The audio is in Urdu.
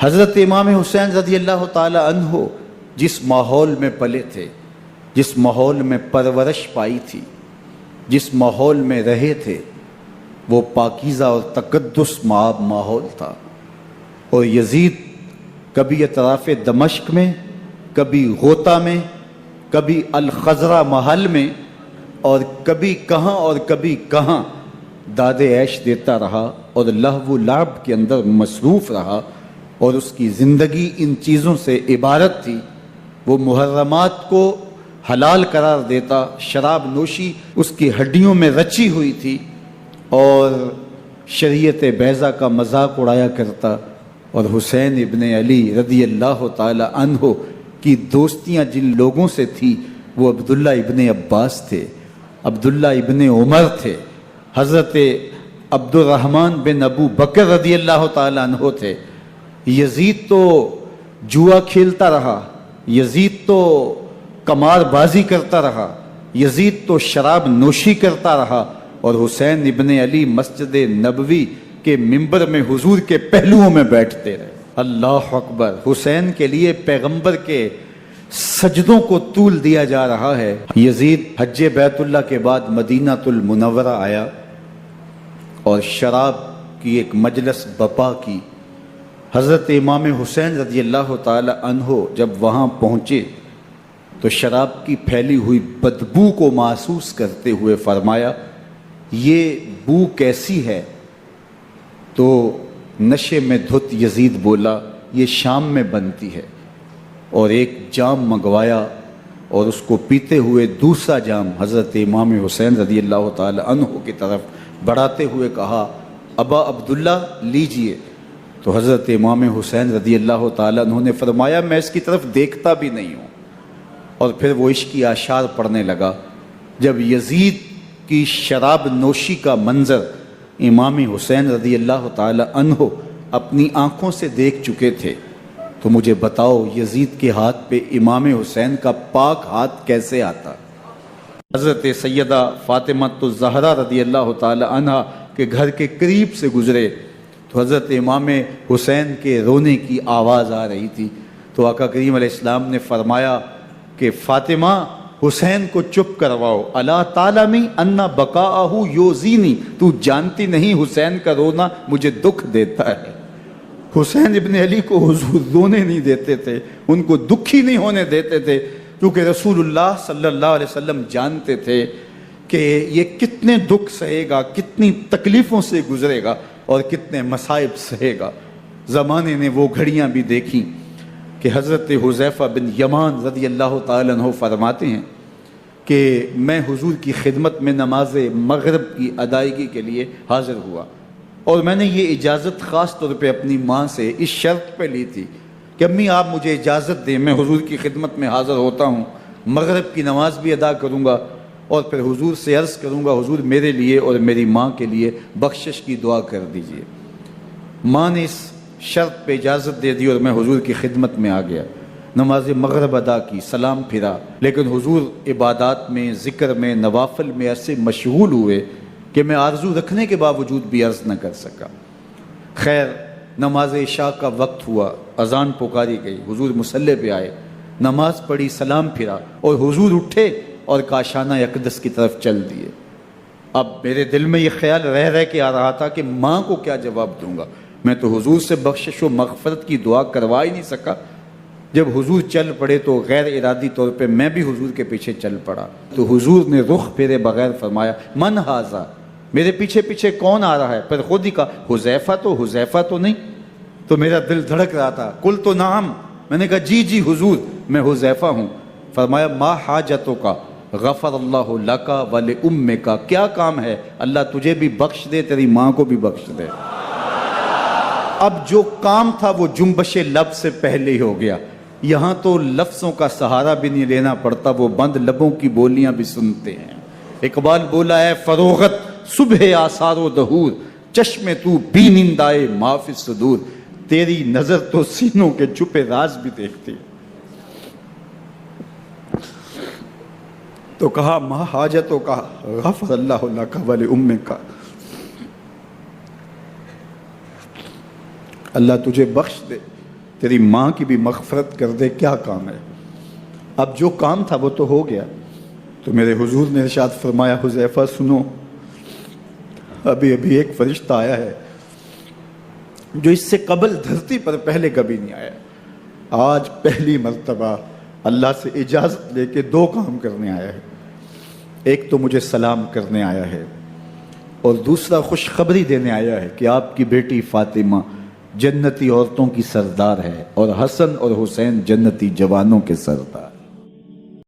حضرت امام حسین رضی اللہ تعالی عنہ جس ماحول میں پلے تھے، جس ماحول میں پرورش پائی تھی، جس ماحول میں رہے تھے، وہ پاکیزہ اور تقدس مآب ماحول تھا۔ اور یزید کبھی اطراف دمشق میں، کبھی غوطہ میں، کبھی الخضرہ محل میں، اور کبھی کہاں اور کبھی کہاں داد عیش دیتا رہا اور لہو و لعب کے اندر مصروف رہا، اور اس کی زندگی ان چیزوں سے عبارت تھی۔ وہ محرمات کو حلال قرار دیتا، شراب نوشی اس کی ہڈیوں میں رچی ہوئی تھی، اور شریعت بیضہ کا مذاق اڑایا کرتا۔ اور حسین ابن علی رضی اللہ تعالی عنہ کی دوستیاں جن لوگوں سے تھی وہ عبداللہ ابن عباس تھے، عبداللہ ابن عمر تھے، حضرت عبد الرحمن بن ابو بکر رضی اللہ تعالی عنہ تھے۔ یزید تو جوا کھیلتا رہا، یزید تو قمار بازی کرتا رہا، یزید تو شراب نوشی کرتا رہا، اور حسین ابن علی مسجد نبوی کے ممبر میں حضور کے پہلوؤں میں بیٹھتے رہے۔ اللہ اکبر! حسین کے لیے پیغمبر کے سجدوں کو طول دیا جا رہا ہے۔ یزید حج بیت اللہ کے بعد مدینہ المنورہ آیا اور شراب کی ایک مجلس بپا کی۔ حضرت امام حسین رضی اللہ تعالی عنہ جب وہاں پہنچے تو شراب کی پھیلی ہوئی بدبو کو محسوس کرتے ہوئے فرمایا، یہ بو کیسی ہے؟ تو نشے میں دھت یزید بولا، یہ شام میں بنتی ہے، اور ایک جام منگوایا اور اس کو پیتے ہوئے دوسرا جام حضرت امام حسین رضی اللہ تعالی عنہ کی طرف بڑھاتے ہوئے کہا، ابا عبداللہ لیجئے۔ تو حضرت امام حسین رضی اللہ تعالی عنہ نے فرمایا، میں اس کی طرف دیکھتا بھی نہیں ہوں، اور پھر وہ عشقی اشعار پڑھنے لگا۔ جب یزید کی شراب نوشی کا منظر امام حسین رضی اللہ تعالی عنہ اپنی آنکھوں سے دیکھ چکے تھے تو مجھے بتاؤ یزید کے ہاتھ پہ امام حسین کا پاک ہاتھ کیسے آتا؟ حضرت سیدہ فاطمہ الزہرا رضی اللہ تعالی عنہ کے گھر کے قریب سے گزرے تو حضرت امام حسین کے رونے کی آواز آ رہی تھی، تو آقا کریم علیہ السلام نے فرمایا کہ فاطمہ حسین کو چپ کرواؤ، اللہ تعالیٰ انا بقاءہ یوزینی، تو جانتی نہیں حسین کا رونا مجھے دکھ دیتا ہے۔ حسین ابن علی کو حضور رونے نہیں دیتے تھے، ان کو دکھی نہیں ہونے دیتے تھے، کیونکہ رسول اللہ صلی اللہ علیہ وسلم جانتے تھے کہ یہ کتنے دکھ سہے گا، کتنی تکلیفوں سے گزرے گا اور کتنے مصائب سہے گا۔ زمانے نے وہ گھڑیاں بھی دیکھیں کہ حضرت حذیفہ بن یمان رضی اللہ تعالی عنہ فرماتے ہیں کہ میں حضور کی خدمت میں نماز مغرب کی ادائیگی کے لیے حاضر ہوا، اور میں نے یہ اجازت خاص طور پہ اپنی ماں سے اس شرط پہ لی تھی کہ امی آپ مجھے اجازت دیں، میں حضور کی خدمت میں حاضر ہوتا ہوں، مغرب کی نماز بھی ادا کروں گا، اور پھر حضور سے عرض کروں گا حضور میرے لیے اور میری ماں کے لیے بخشش کی دعا کر دیجئے۔ ماں نے اس شرط پہ اجازت دے دی اور میں حضور کی خدمت میں آ گیا، نماز مغرب ادا کی، سلام پھرا، لیکن حضور عبادات میں، ذکر میں، نوافل میں ایسے مشغول ہوئے کہ میں آرزو رکھنے کے باوجود بھی عرض نہ کر سکا۔ خیر نماز عشاء کا وقت ہوا، اذان پکاری گئی، حضور مصلی پہ آئے، نماز پڑھی، سلام پھرا، اور حضور اٹھے اور کاشانہ اقدس کی طرف چل دیے۔ اب میرے دل میں یہ خیال رہ کے آ رہا تھا کہ ماں کو کیا جواب دوں گا، میں تو حضور سے بخشش و مغفرت کی دعا کروا ہی نہیں سکا۔ جب حضور چل پڑے تو غیر ارادی طور پہ میں بھی حضور کے پیچھے چل پڑا، تو حضور نے رخ پھیرے بغیر فرمایا، من ھذا، میرے پیچھے پیچھے کون آ رہا ہے؟ پھر خود ہی کہا حذیفہ تو نہیں؟ تو میرا دل دھڑک رہا تھا، قلت نعم، میں نے کہا جی حضور میں حذیفہ ہوں۔ فرمایا ما حاجتک غفر اللہ لک ولامک، کیا کام ہے؟ اللہ تجھے بھی بخش دے، تیری ماں کو بھی بخش دے۔ اب جو کام تھا وہ جنبش لب سے پہلے ہی ہو گیا، یہاں تو لفظوں کا سہارا بھی نہیں لینا پڑتا، وہ بند لبوں کی بولیاں بھی سنتے ہیں۔ اقبال بولا ہے، فروغت صبح آثار و دہور، چشم تو بی نندائے ما فی الصدور، تیری نظر تو سینوں کے چھپے راز بھی دیکھتی۔ تو کہا ما حاجتوں کا غفر اللہ لک ولامک، اللہ تجھے بخش دے تیری ماں کی بھی مغفرت کر دے، کیا کام ہے؟ اب جو کام تھا وہ تو ہو گیا۔ تو میرے حضور نے ارشاد فرمایا، حذیفہ سنو، ابھی ابھی ایک فرشتہ آیا ہے جو اس سے قبل دھرتی پر پہلے کبھی نہیں آیا، آج پہلی مرتبہ اللہ سے اجازت لے کے 2 کام کرنے آیا ہے۔ ایک تو مجھے سلام کرنے آیا ہے، اور دوسرا خوشخبری دینے آیا ہے کہ آپ کی بیٹی فاطمہ جنتی عورتوں کی سردار ہے، اور حسن اور حسین جنتی جوانوں کے سردار۔